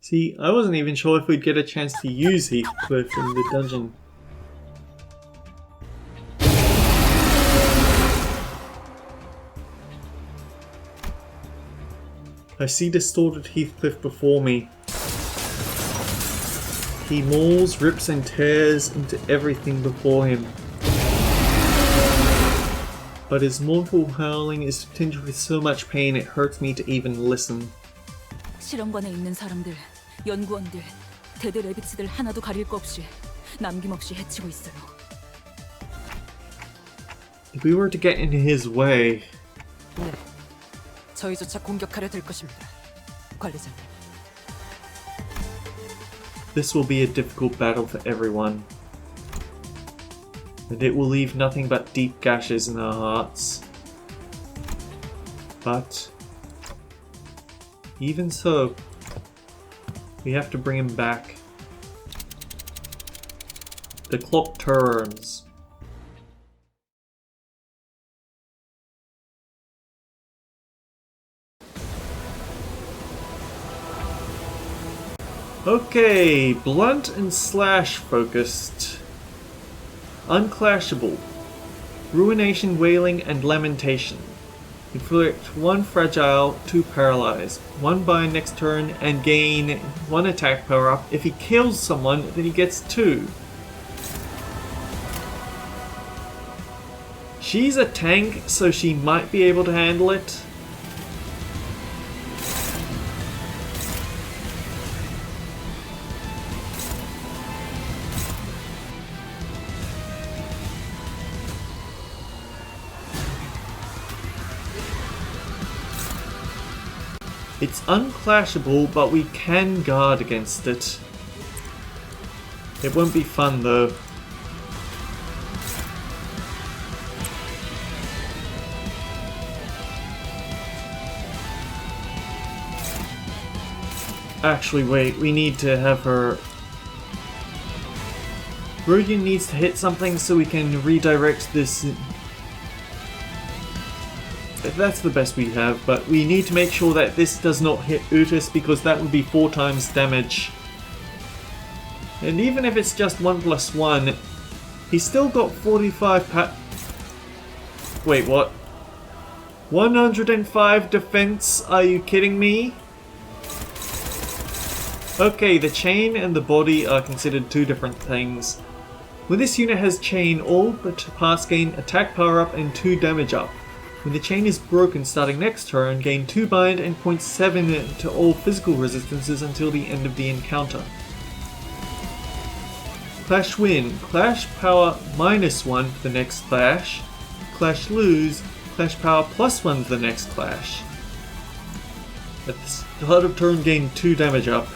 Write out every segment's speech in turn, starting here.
See, I wasn't even sure if we'd get a chance to use Heathcliff in the dungeon. I see distorted Heathcliff before me. He mauls, rips and tears into everything before him. But his mournful howling is tinged with so much pain it hurts me to even listen. 실험관에 있는 사람들, 연구원들, 대대 레비츠들 하나도 가릴 거 없이 남김없이 해치고 있어요. If we were to get into his way... 네, 저희조차 공격하려 될 것입니다, 관리자님. This will be a difficult battle for everyone. And it will leave nothing but deep gashes in our hearts. But... even so, we have to bring him back. The clock turns. Okay, blunt and slash focused. Unclashable. Ruination, wailing, and lamentation. Inflict 1 fragile, 2 paralyze, 1 bind next turn, and gain 1 attack power up. If he kills someone, then he gets 2. She's a tank, so she might be able to handle it. It's unclashable, but we can guard against it. It won't be fun though. Actually, wait, we need to have her... Rodian needs to hit something so we can redirect this... That's the best we have, but we need to make sure that this does not hit Utis because that would be 4 times damage. And even if it's just 1+1, he's still got 45 Wait, what? 105 defense? Are you kidding me? Okay, the chain and the body are considered 2 different things. When this unit has chain, all but parts gain attack power up and 2 damage up. When the chain is broken starting next turn, gain 2 bind and 0.7 to all physical resistances until the end of the encounter. Clash win. Clash power -1 for the next clash. Clash lose. Clash power +1 for the next clash. At the start of turn, gain 2 damage up.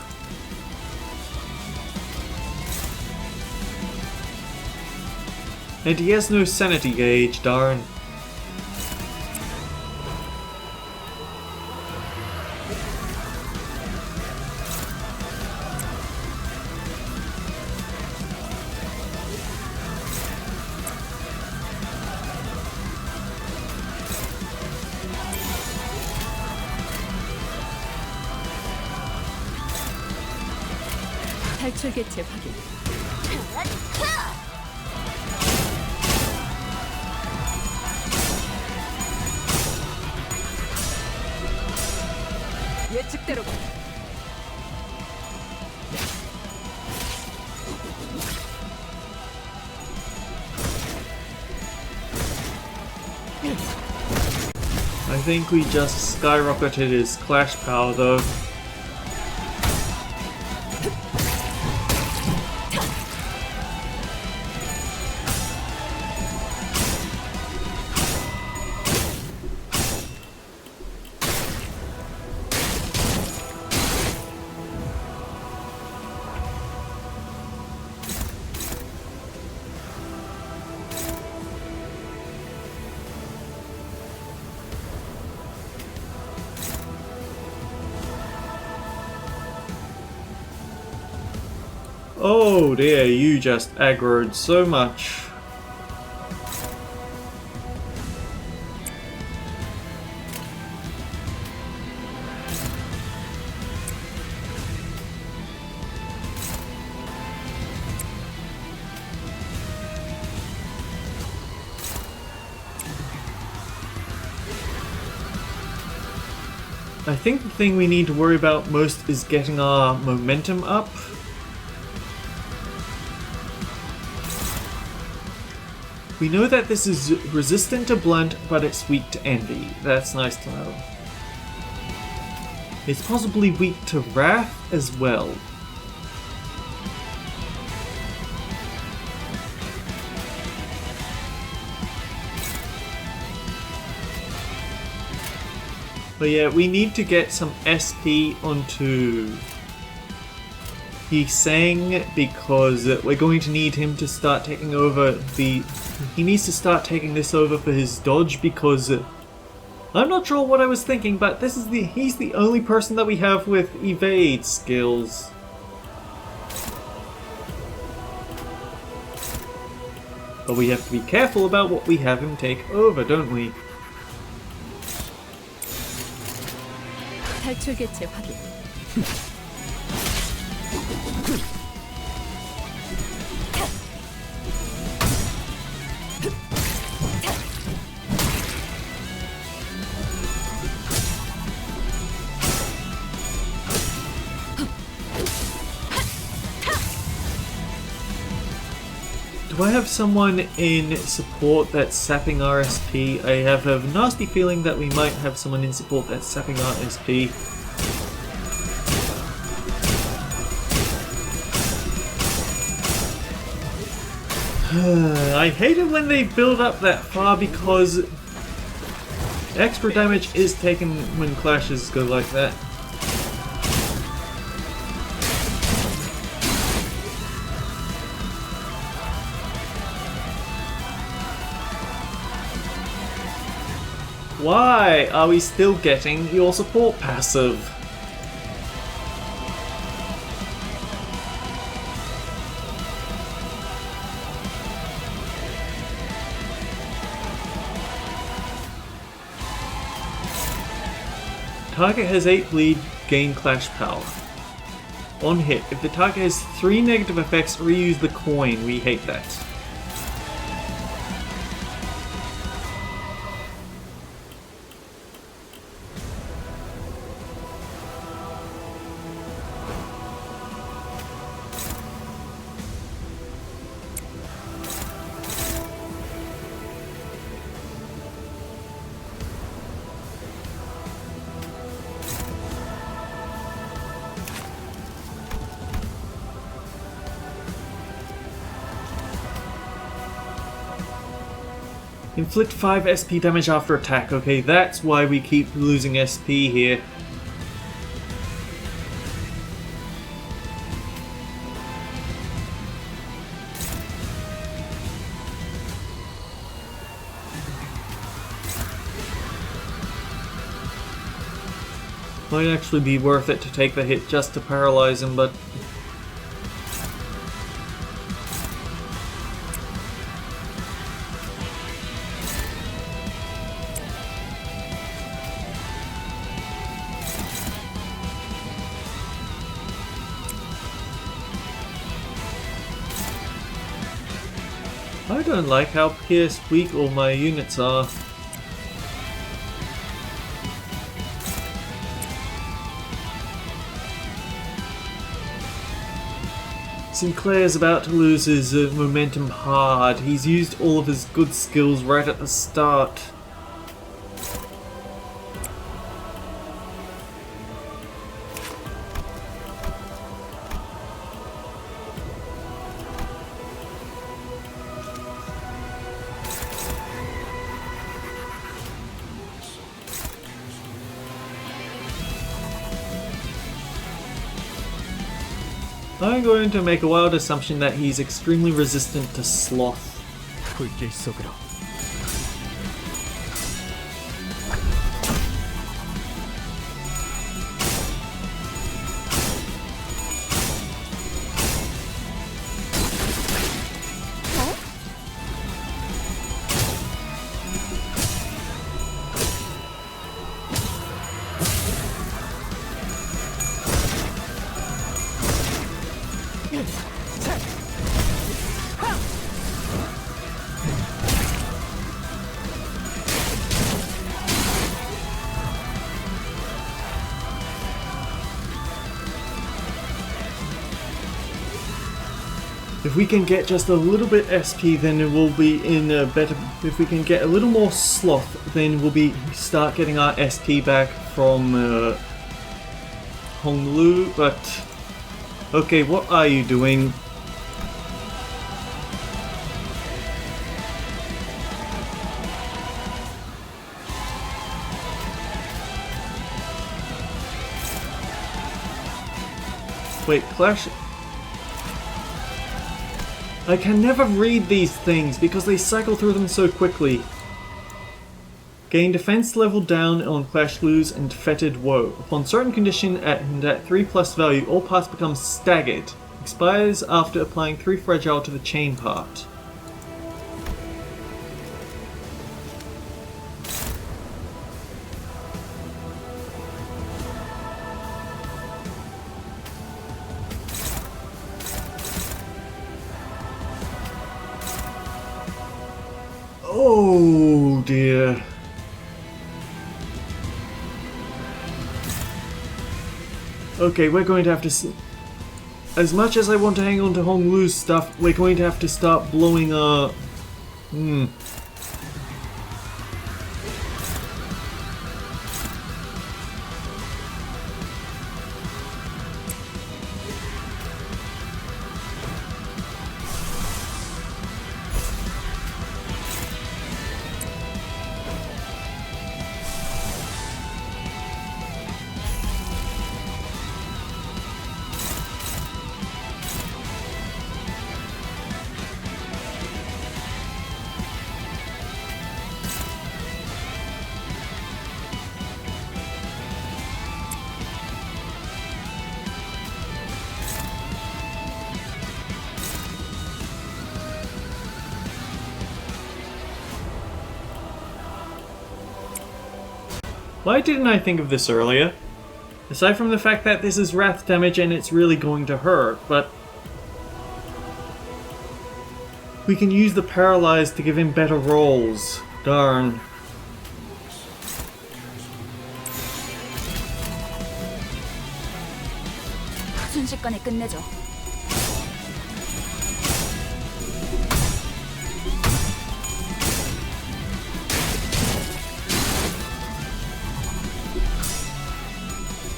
And he has no sanity gauge, darn. 탈출 개체 확인. 예측대로. I think we just skyrocketed his clash power though. Oh dear, you just aggroed so much. I think the thing we need to worry about most is getting our momentum up. We know that this is resistant to blunt, but it's weak to envy. That's nice to know. It's possibly weak to wrath as well. But yeah, we need to get some SP onto Sang because we're going to need him to start taking over the... He needs to start taking this over for his dodge because... I'm not sure what I was thinking, but this is he's the only person that we have with evade skills. But we have to be careful about what we have him take over, don't we? 탈출 개체 확인. Do I have someone in support that's sapping RSP? I have a nasty feeling that we might have someone in support that's sapping RSP. I hate it when they build up that far because extra damage is taken when clashes go like that. Why are we still getting your support passive? Target has 8 bleed, gain clash power. On hit, if the target has 3 negative effects, reuse the coin. We hate that. Inflict 5 SP damage after attack. Okay, that's why we keep losing SP here. Might actually be worth it to take the hit just to paralyze him, but... I don't like how pierce weak all my units are. Sinclair's about to lose his momentum hard. He's used all of his good skills right at the start. I'm going to make a wild assumption that he's extremely resistant to sloth. 불길 속으로. If we can get just a little bit SP, then it will be in a better... If we can get a little more sloth, then we'll start getting our SP back from Honglu, but... Okay, what are you doing? Wait, Clash... I can never read these things because they cycle through them so quickly. Gain defense level down on Clash Lose and Fetid Woe. Upon certain condition at 3+ value, all parts become staggered. Expires after applying 3 fragile to the chain part. Oh dear. Okay, we're going to have to... As much as I want to hang on to Honglu's stuff, we're going to have to start blowing our... Why didn't I think of this earlier? Aside from the fact that this is wrath damage and it's really going to hurt, but... We can use the paralyzed to give him better rolls. Darn. 순식간에 끝내죠.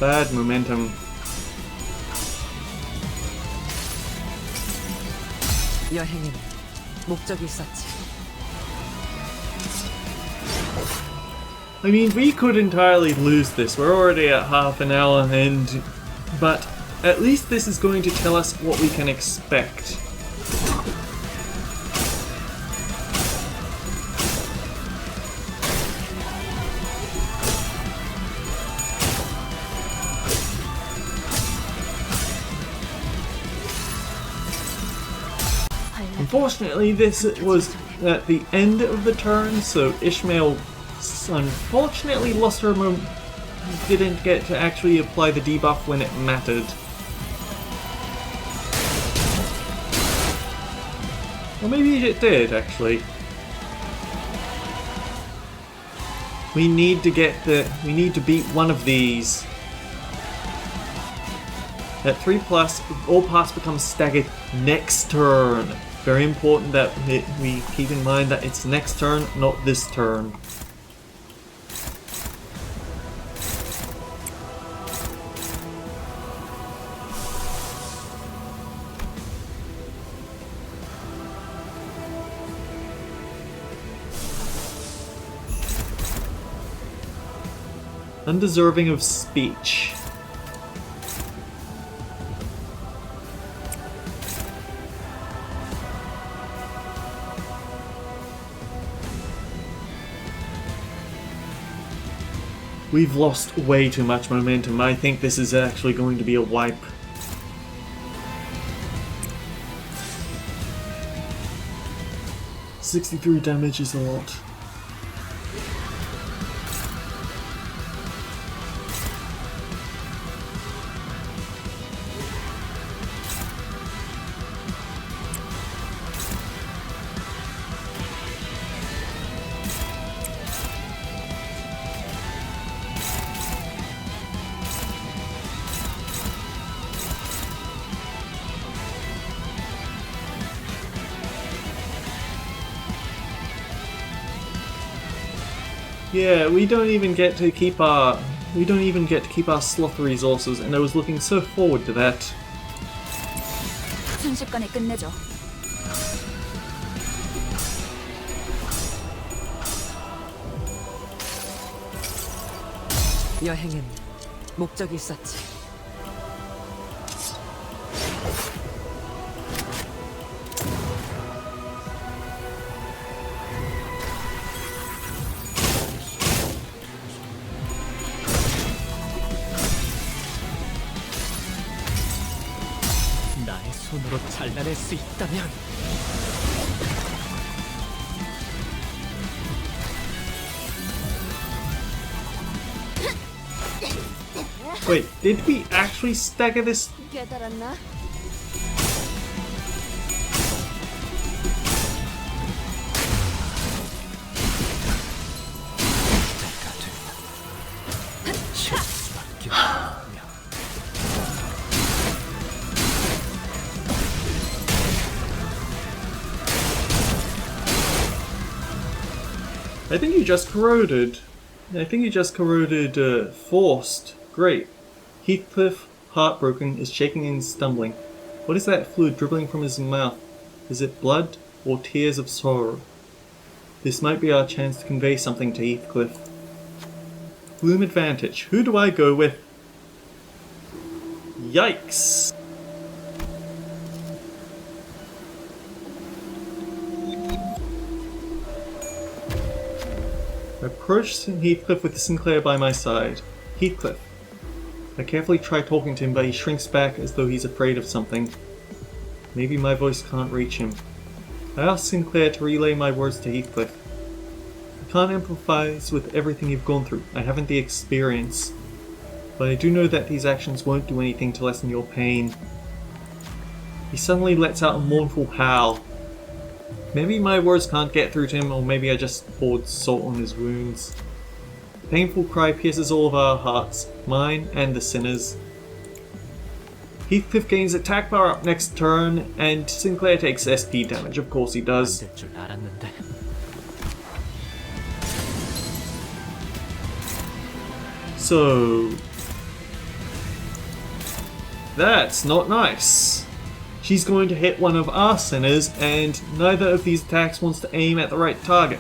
Bad momentum. 여행에는 목적이 있었지. I mean, we could entirely lose this. We're already at half an hour and... But at least this is going to tell us what we can expect. Unfortunately, this was at the end of the turn, so Ishmael unfortunately lost her didn't get to actually apply the debuff when it mattered. Or maybe it did, actually. We need to beat one of these. At 3+, all parts become staggered next turn. Very important that we keep in mind that it's next turn, not this turn. Undeserving of speech. We've lost way too much momentum. I think this is actually going to be a wipe. $63 damage is a lot. Yeah, we don't even get to keep our sloth resources, and I was looking so forward to that. 순식간에 끝내죠. 여행엔 목적이 있었지. 나의 손으로 잘라낼 수 있다면 Wait, did we actually stagger this? 깨달았나? 때가 됐다. 칠 수밖에 없냐. I think you just corroded. Forced. Great. Heathcliff, heartbroken, is shaking and stumbling. What is that fluid dribbling from his mouth? Is it blood or tears of sorrow? This might be our chance to convey something to Heathcliff. Gloom advantage. Who do I go with? Yikes! I approached Heathcliff with Sinclair by my side. Heathcliff. I carefully try talking to him, but he shrinks back as though he's afraid of something. Maybe my voice can't reach him. I ask Sinclair to relay my words to Heathcliff. I can't empathize with everything you've gone through. I haven't the experience. But I do know that these actions won't do anything to lessen your pain. He suddenly lets out a mournful howl. Maybe my words can't get through to him, or maybe I just poured salt on his wounds. The painful cry pierces all of our hearts, mine and the sinner's. Heathcliff gains attack power up next turn, and Sinclair takes SP damage. Of course he does. 될 줄 알았는데. So... that's not nice. She's going to hit one of our sinners, and neither of these attacks wants to aim at the right target.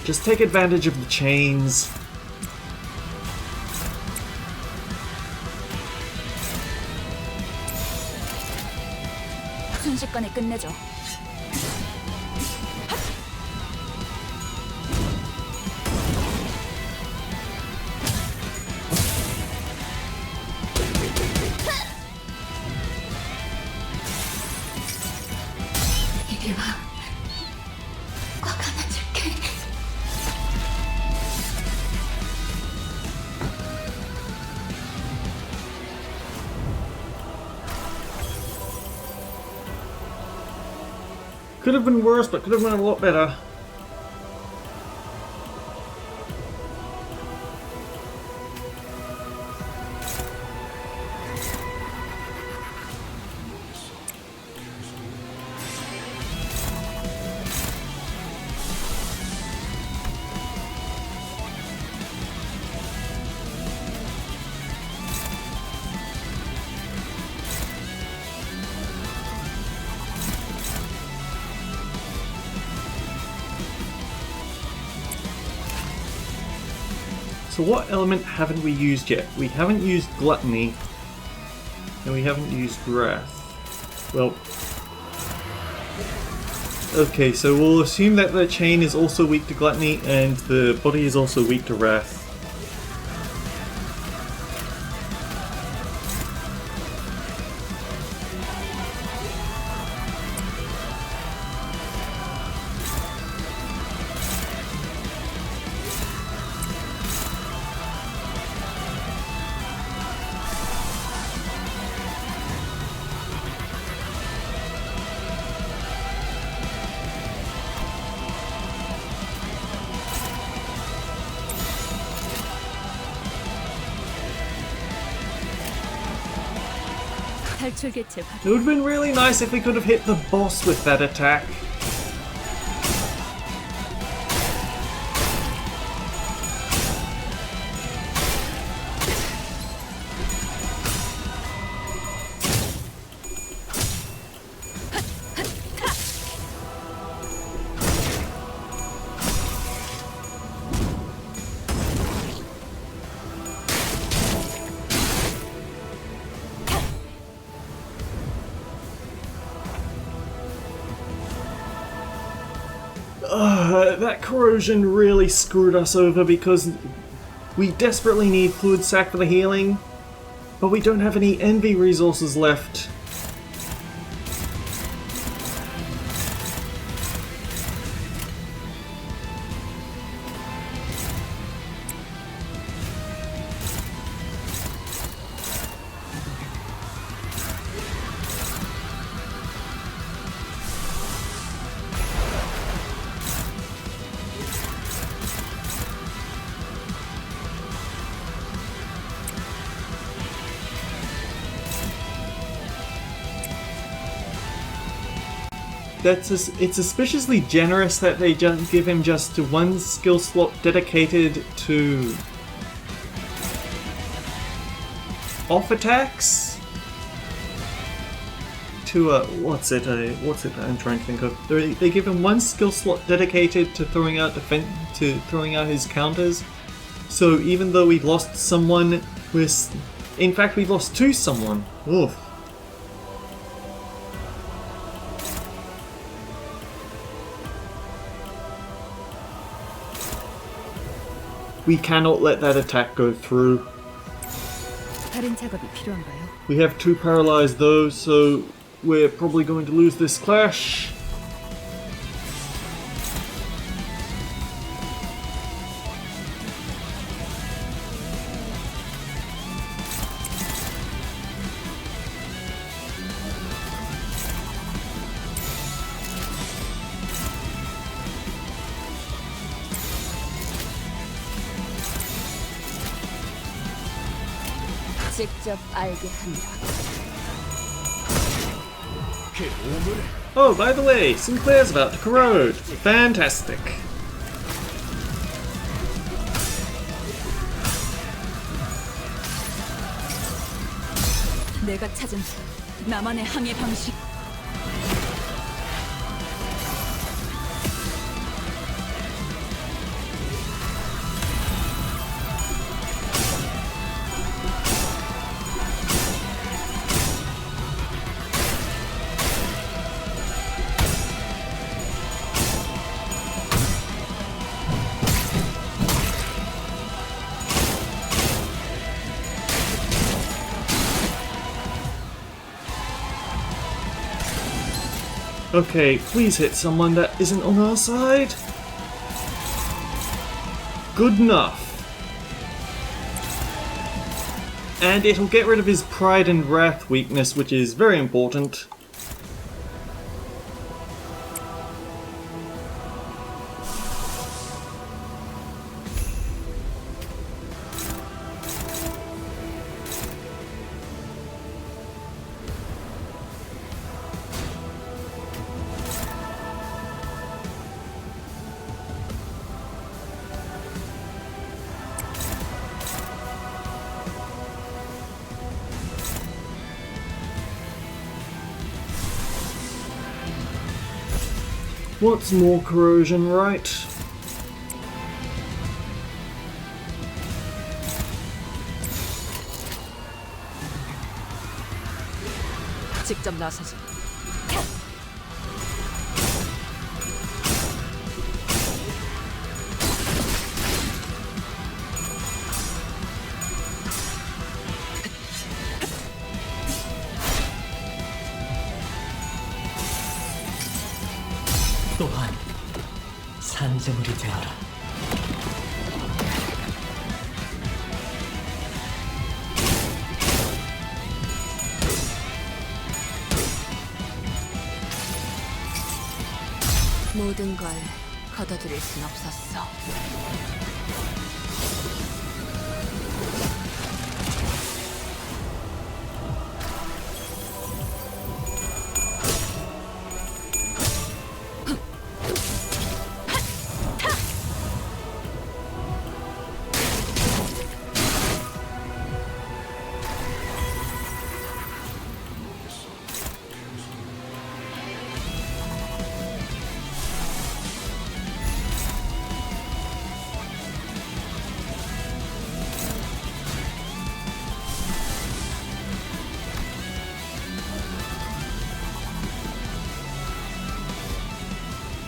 Just take advantage of the chains. 순식간에 끝내죠. 이리 와. 꽉 안아줄게. Could have been worse, but could have been a lot better. So what element haven't we used yet? We haven't used Gluttony, and we haven't used Wrath. Well, okay, so we'll assume that the chain is also weak to Gluttony, and the body is also weak to Wrath. 탈출 개체 It 확인. would have been really nice if we could have hit the boss with that attack. That corrosion really screwed us over because we desperately need fluid sac for the healing, but we don't have any envy resources left. It's suspiciously generous that they just give him just one skill slot dedicated to off attacks. To what's it I'm trying to think of. They give him one skill slot dedicated to throwing out his counters. So even though we've lost someone, in fact we've lost two someone. Oof. We cannot let that attack go through. 살인 작업이 필요한가요? We have two paralyzed though, so we're probably going to lose this clash. 직접 알게 한다. Oh, by the way, Sinclair's about to corrode. Fantastic. 내가 찾은 나만의 항해 방식. Okay, please hit someone that isn't on our side. Good enough. And it'll get rid of his pride and wrath weakness, which is very important. What's more corrosion, right? 직접 나서지. 또한 산재물이 되어라. 모든 걸 걷어들일 순 없었어.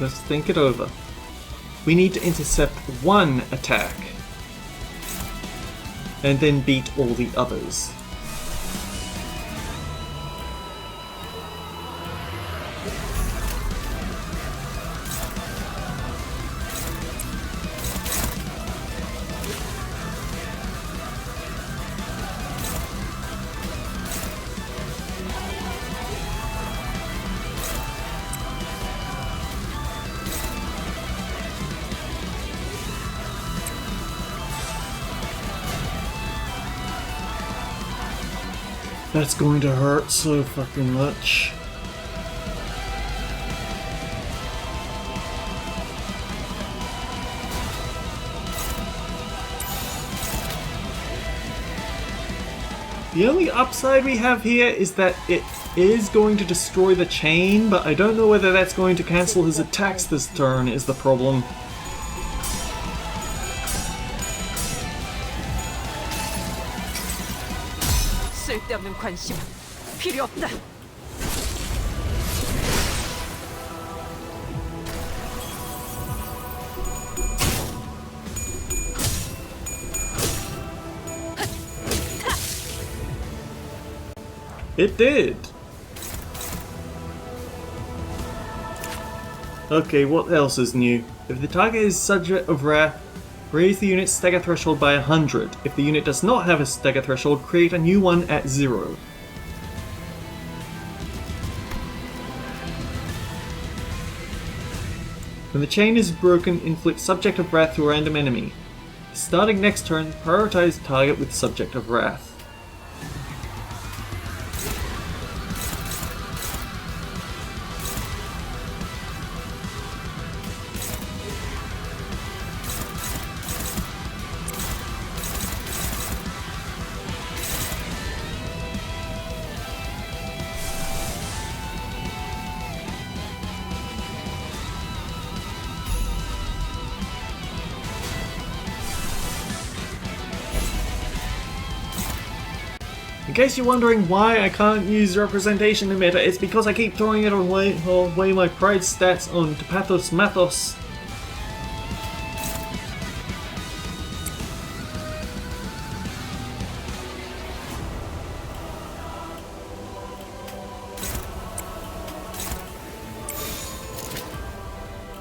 Let's think it over. We need to intercept one attack and then beat all the others. That's going to hurt so fucking much. The only upside we have here is that it is going to destroy the chain, but I don't know whether that's going to cancel his attacks this turn is the problem. 쓸데없는 관심은 필요 없다. It did! Okay, what else is new? If the target is subject of wrath, raise the unit's stagger threshold by 100. If the unit does not have a stagger threshold, create a new one at 0. When the chain is broken, inflict subject of wrath to a random enemy. Starting next turn, prioritize target with subject of wrath. In case you're wondering why I can't use representation emitter, it's because I keep throwing it away my pride stats on Pathos Mathos.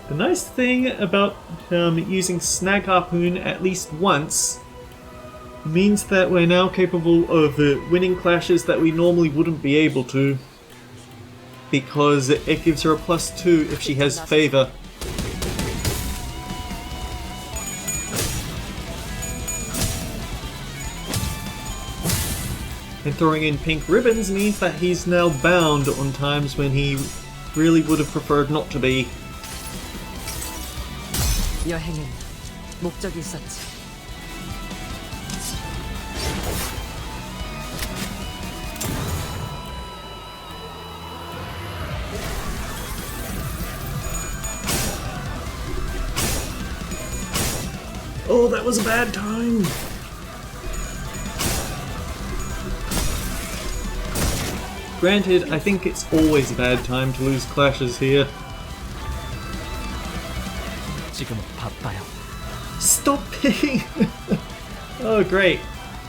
The nice thing about using Snag Harpoon at least once means that we're now capable of winning clashes that we normally wouldn't be able to, because it gives her a +2 if she has favor. And throwing in pink ribbons means that he's now bound on times when he really would have preferred not to be. 여행엔 목적이 있었지. Oh, that was a bad time! Granted, I think it's always a bad time to lose clashes here. 지금은 바빠요. Stop picking! Oh great.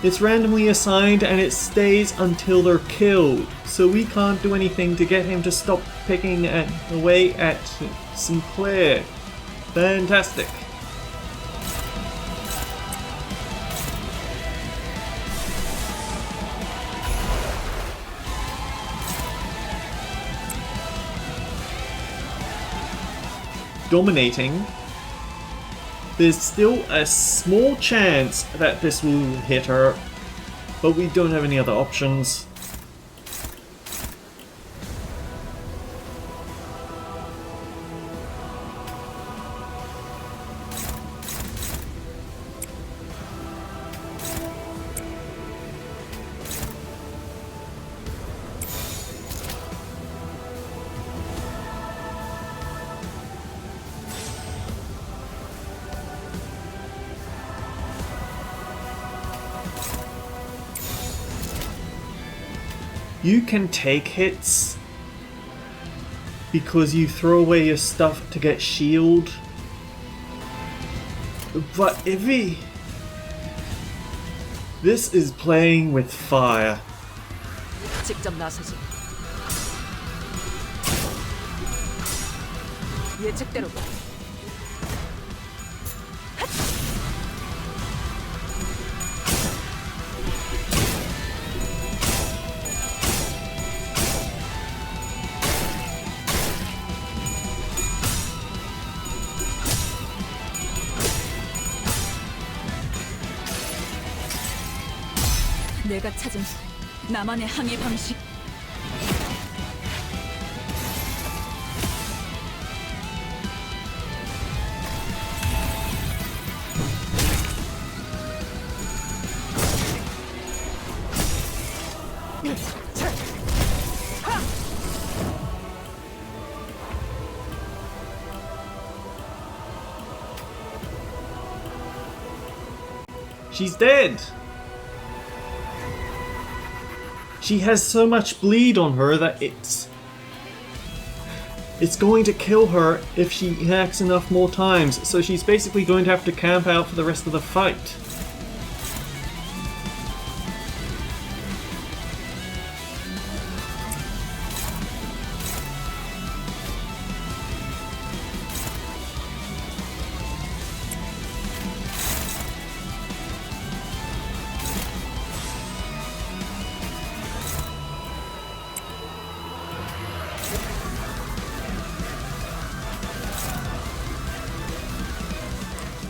It's randomly assigned and it stays until they're killed, so we can't do anything to get him to stop picking away at Sinclair. Fantastic. Dominating. There's still a small chance that this will hit her, but we don't have any other options. You can take hits because you throw away your stuff to get shield. But if he... This is playing with fire. 직접 나서지. 예측대로. 내가 찾은 나만의 항해 방식. She's dead! She has so much bleed on her that it's going to kill her if she hacks enough more times, so she's basically going to have to camp out for the rest of the fight.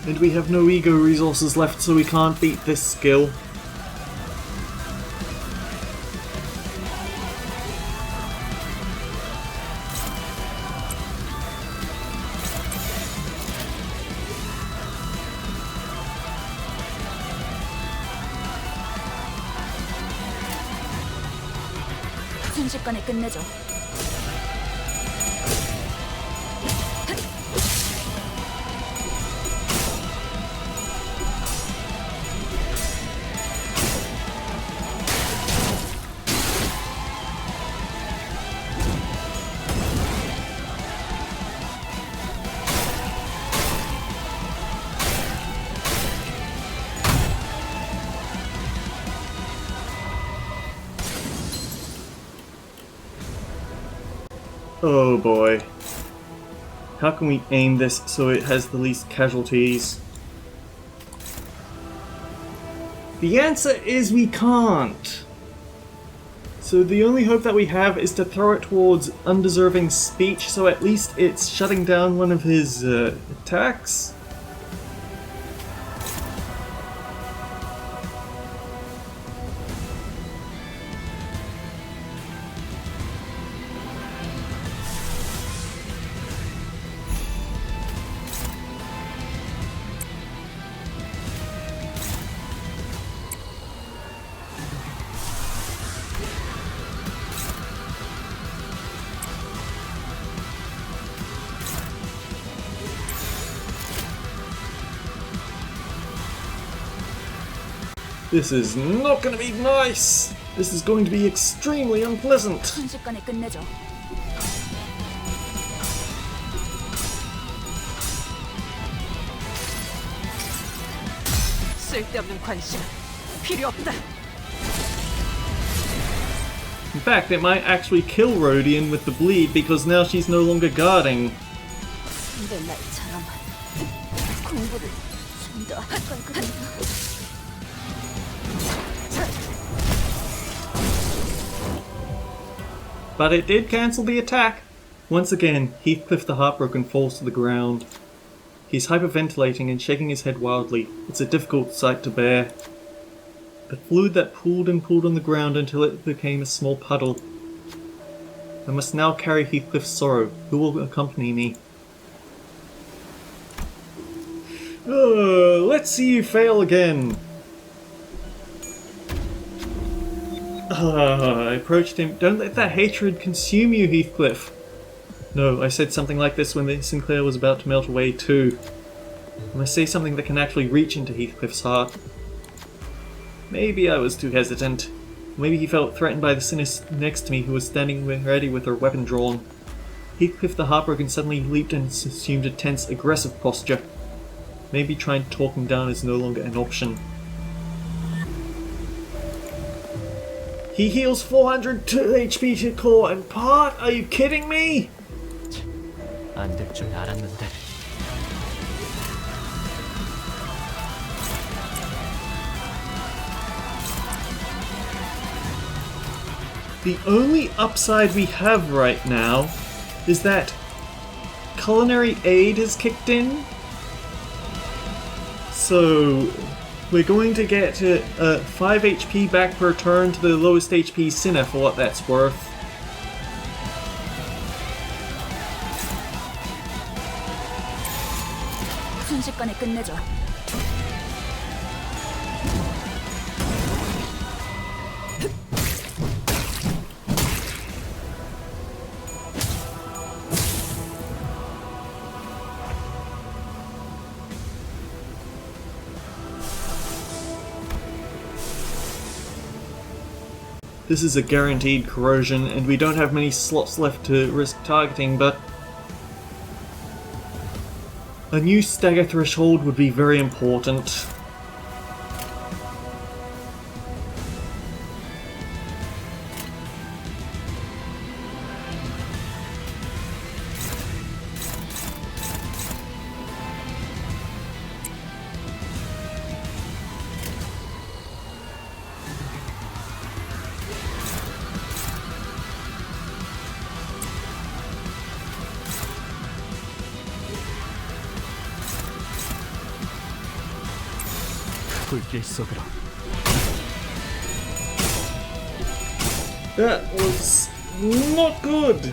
And we have no ego resources left, so we can't beat this skill. 순식간에 끝내죠. Oh boy. How can we aim this so it has the least casualties? The answer is we can't! So the only hope that we have is to throw it towards undeserving speech, so at least it's shutting down one of his attacks? This is not going to be nice! This is going to be extremely unpleasant! 순식간에 끝내죠. 쓸데없는 관심 필요 없다. In fact, it might actually kill Rodian with the bleed because now she's no longer guarding. 근데 날처럼 공부를 좀 더 할 걸 그랬나? But it did cancel the attack! Once again, Heathcliff the Heartbroken falls to the ground. He's hyperventilating and shaking his head wildly. It's a difficult sight to bear. The fluid that pooled and pooled on the ground until it became a small puddle. I must now carry Heathcliff's sorrow. Who will accompany me? Let's see you fail again! I approached him. Don't let that hatred consume you, Heathcliff. No, I said something like this when Sinclair was about to melt away too. I must say something that can actually reach into Heathcliff's heart. Maybe I was too hesitant. Maybe he felt threatened by the sinner next to me who was standing ready with her weapon drawn. Heathcliff the Heartbroken suddenly leaped and assumed a tense, aggressive posture. Maybe trying to talk him down is no longer an option. He heals 402 HP to core and part? Are you kidding me? 안 될 줄 알았는데. The only upside we have right now is that culinary aid has kicked in. So we're going to get 5 HP back per turn to the lowest HP Sinner for what that's worth. 순식간에 끝내줘. This is a guaranteed corrosion, and we don't have many slots left to risk targeting, but a new stagger threshold would be very important. 불길 속으로. That was not good.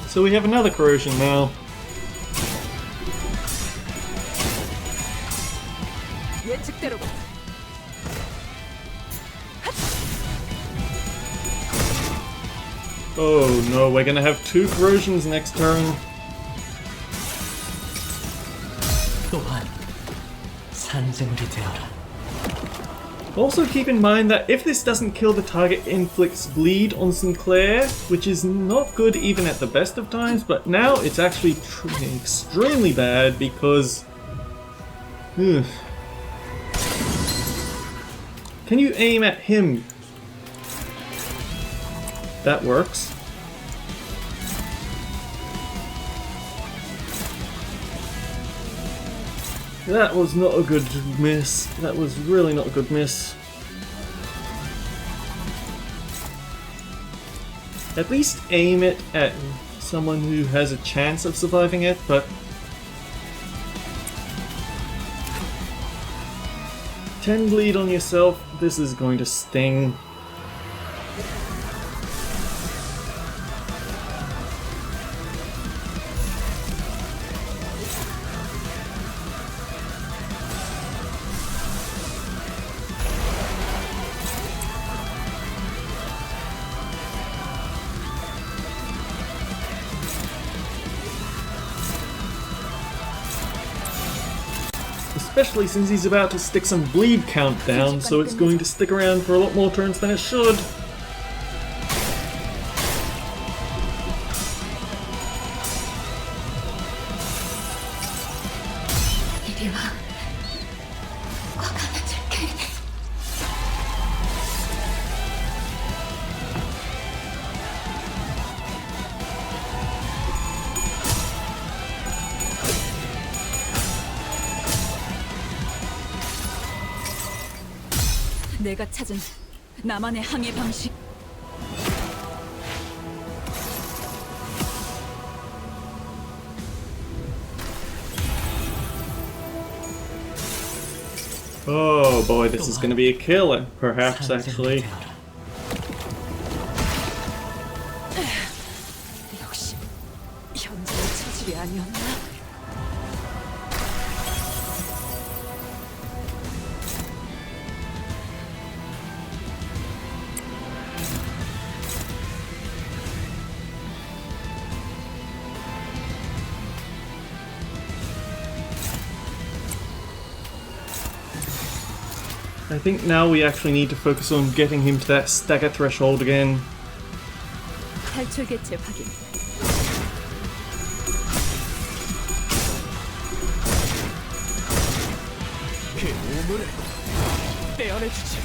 So we have another corrosion now. 예측대로군. Oh no, we're gonna have 2 corrosions next turn. 또한 산재물이 되어라. Also keep in mind that if this doesn't kill the target, it inflicts bleed on Sinclair, which is not good even at the best of times, but now it's actually extremely bad because... Ugh. Can you aim at him? That works. That was not a good miss. That was really not a good miss. At least aim it at someone who has a chance of surviving it, but... 10 bleed on yourself, this is going to sting. Especially since he's about to stick some bleed count down, so it's going to stick around for a lot more turns than it should. 내가 찾은 나만의 항해 방식. Oh boy, this is going to be a kill, perhaps, actually. 역시 현재의 체질이 아니었나? I think now we actually need to focus on getting him to that stagger threshold again. 탈출 개체 확인. 그 우물을 떼어내주지.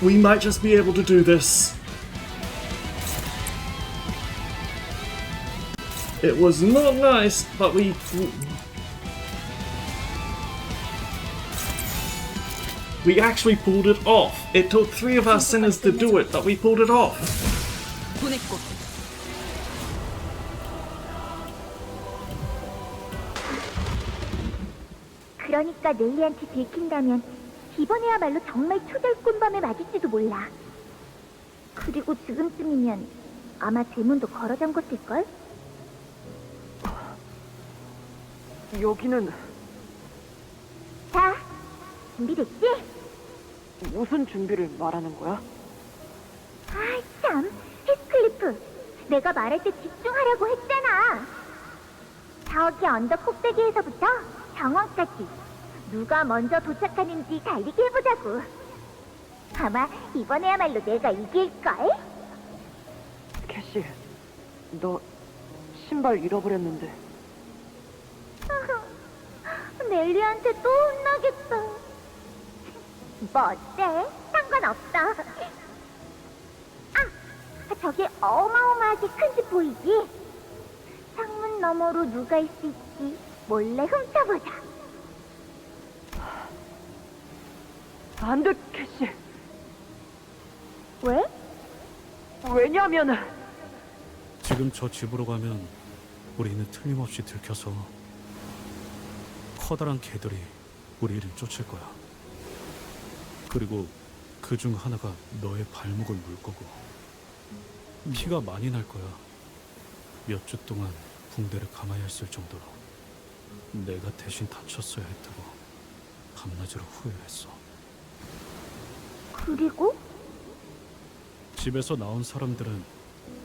We might just be able to do this. It was not nice, but we actually pulled it off. It took 3 of our sinners to do it, but we pulled it off. 보냈고. 그러니까 넬리한테 들킨다면 이번에야말로 정말 초절꾼밤에 맞을지도 몰라. 그리고 지금쯤이면 아마 대문도 걸어 잠궜을걸? 여기는 자, 준비됐지? 무슨 준비를 말하는 거야? 아, 참, 히스클리프. 내가 말할 때 집중하라고 했잖아. 저기 언덕 꼭대기에서부터 정원까지 누가 먼저 도착하는지 달리기 해보자고. 아마 이번에야말로 내가 이길걸? 캐시, 너 신발 잃어버렸는데. 넬리한테 또 혼나겠다. 뭐 어때? 상관없어. 아, 저기 어마어마하게 큰 집 보이지? 창문 너머로 누가 있을지 몰래 훔쳐보자. 안 돼, 캐시. 왜? 왜냐면 지금 저 집으로 가면 우리는 틀림없이 들켜서 커다란 개들이 우리를 쫓을 거야. 그리고 그 중 하나가 너의 발목을 물 거고 피가 많이 날 거야. 몇 주 동안 붕대를 감아야 했을 정도로. 내가 대신 다쳤어야 했다고 밤낮으로 후회했어. 그리고? 집에서 나온 사람들은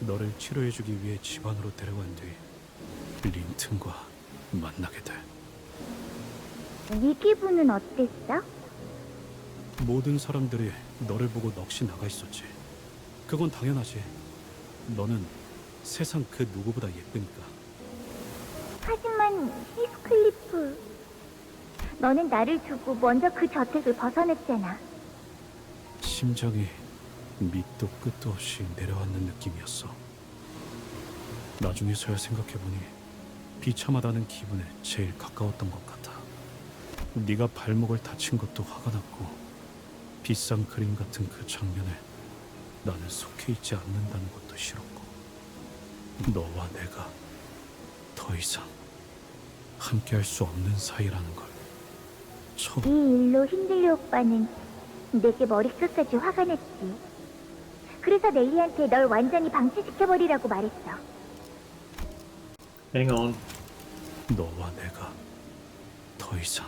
너를 치료해주기 위해 집 안으로 데려간 뒤 린튼과 만나게 돼. 네 기분은 어땠어? 모든 사람들이 너를 보고 넋이 나가 있었지. 그건 당연하지. 너는 세상 그 누구보다 예쁘니까. 하지만 히스클리프, 너는 나를 두고 먼저 그 저택을 벗어났잖아. 심장이 밑도 끝도 없이 내려앉는 느낌이었어. 나중에서야 생각해보니 비참하다는 기분에 제일 가까웠던 것 같아. 네가 발목을 다친 것도 화가 났고 비싼 그림 같은 그 장면에 나는 속해 있지 않는다는 것도 싫었고 너와 내가 더 이상 함께할 수 없는 사이라는 걸 처음. 이 일로 힌들리 오빠는 내게 머리끝까지 화가 났지. 그래서 넬리한테 널 완전히 방치시켜버리라고 말했어. Hang on. 너와 내가 더 이상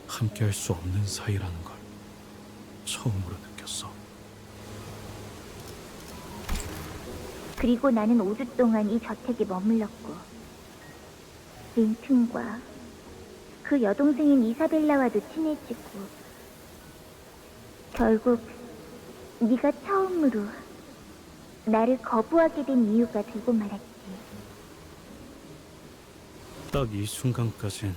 함께할 수 없는 사이라는 걸 처음으로 느꼈어. 그리고 나는 5주 동안 이 저택에 머물렀고 린튼과 그 여동생인 이사벨라와도 친해지고 결국 네가 처음으로 나를 거부하게 된 이유가 되고 말았지. 딱 이 순간까진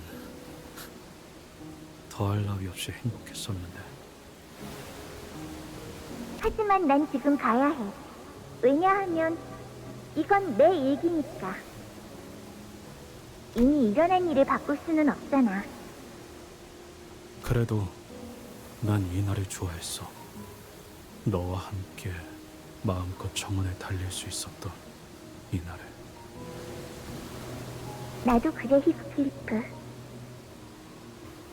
더할 나위 없이 행복했었는데 하지만 난 지금 가야 해. 왜냐하면 이건 내 얘기니까. 이미 일어난 일을 바꿀 수는 없잖아. 그래도 난 이 날을 좋아했어. 너와 함께 마음껏 정원에 달릴 수 있었던 이 날을. 나도 그래, 히스클리프.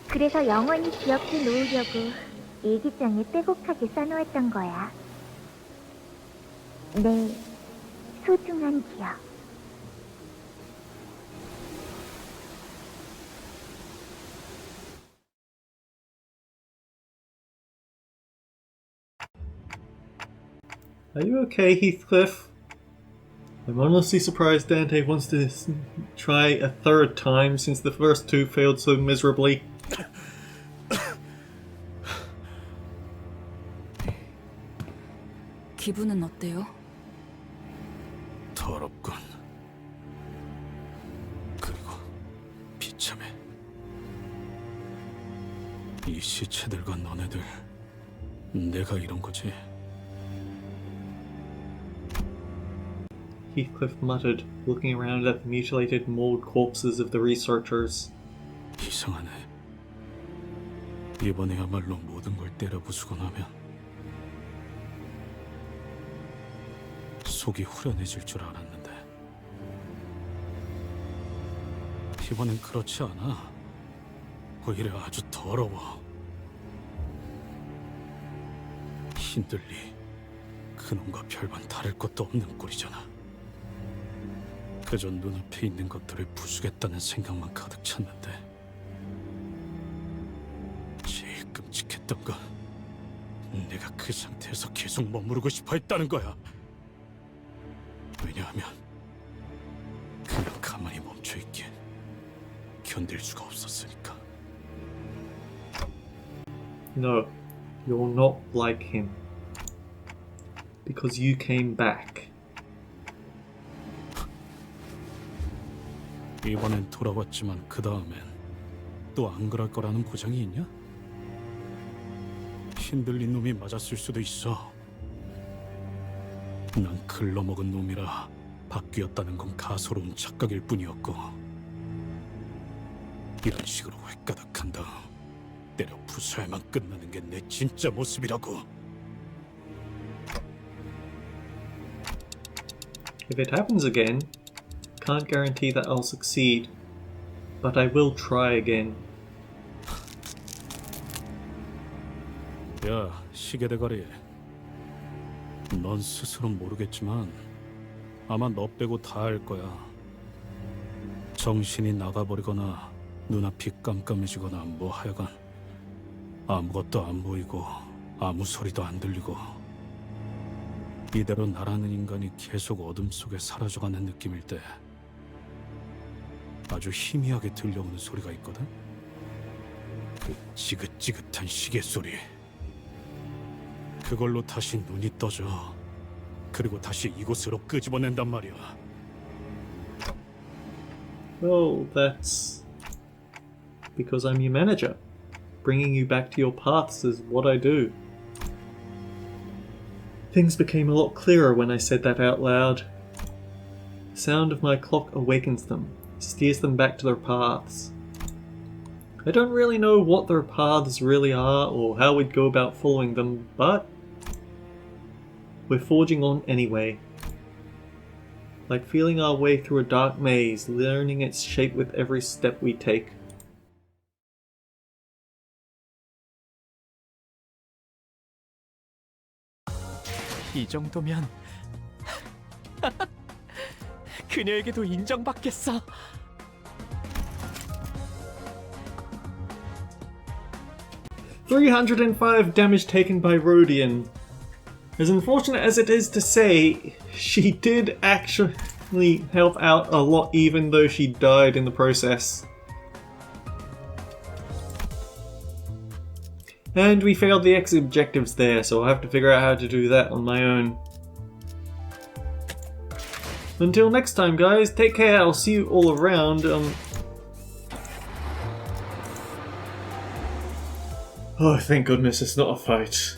그래서 영원히 기억해 놓으려고 일기장에 빼곡하게 써놓았던 거야. 내 소중한 기억. Are you okay, Heathcliff? I'm honestly surprised Dante wants to try a third time since the first two failed so miserably. 기분은 어때요? 더럽군. 그리고 비참해. 이 시체들과 너네들, 내가 이런 거지. Heathcliff muttered, looking around at the mutilated, mauled corpses of the researchers. 이상하네. 이번에야말로 모든 걸 때려 부수고 나면 속이 후련해질 줄 알았는데 이번엔 그렇지 않아. 오히려 아주 더러워. 힘들리 그놈과 별반 다를 것도 없는 꼴이잖아. 그저 눈앞에 있는 것들을 부수겠다는 생각만 가득 찼는데 제일 끔찍했던 건 내가 그 상태에서 계속 머무르고 싶어 했다는 거야. 왜냐하면 그냥 가만히 멈춰있기엔 견딜 수가 없었으니까. No, you're not like him. Because you came back. 이번엔 돌아왔지만 그 다음엔 또 안 그럴 거라는 보장이 있냐? 힘들린 놈이 맞았을 수도 있어. 난 글러먹은 놈이라 바뀌었다는 건 가소로운 착각일 뿐이었고 이런 식으로 획가닥한 다음 때려 부숴야만 끝나는 게 내 진짜 모습이라고. If it happens again, can't guarantee that I'll succeed, but I will try again. 야, 시계대가리. 넌 스스로 모르겠지만 아마 너 빼고 다 알 거야. 정신이 나가버리거나 눈앞이 깜깜해지거나 뭐 하여간 아무것도 안 보이고 아무 소리도 안 들리고 이대로 나라는 인간이 계속 어둠 속에 사라져가는 느낌일 때 아주 희미하게 들려오는 소리가 있거든? 그 지긋지긋한 시계 소리. 그걸로 다시 눈이 떠져. 그리고 다시 이곳으로 끄집어낸단 말이야. Well, that's because I'm your manager. Bringing you back to your paths is what I do. Things became a lot clearer when I said that out loud. The sound of my clock awakens them, steers them back to their paths. I don't really know what their paths really are or how we'd go about following them, but we're forging on anyway. Like feeling our way through a dark maze, learning its shape with every step we take. 이 정도면 그녀에게도 인정받겠어. 305 damage taken by Rodian. As unfortunate as it is to say, she did actually help out a lot even though she died in the process. And we failed the exit objectives there, so I'll have to figure out how to do that on my own. Until next time guys, take care, I'll see you all around. Oh, thank goodness it's not a fight.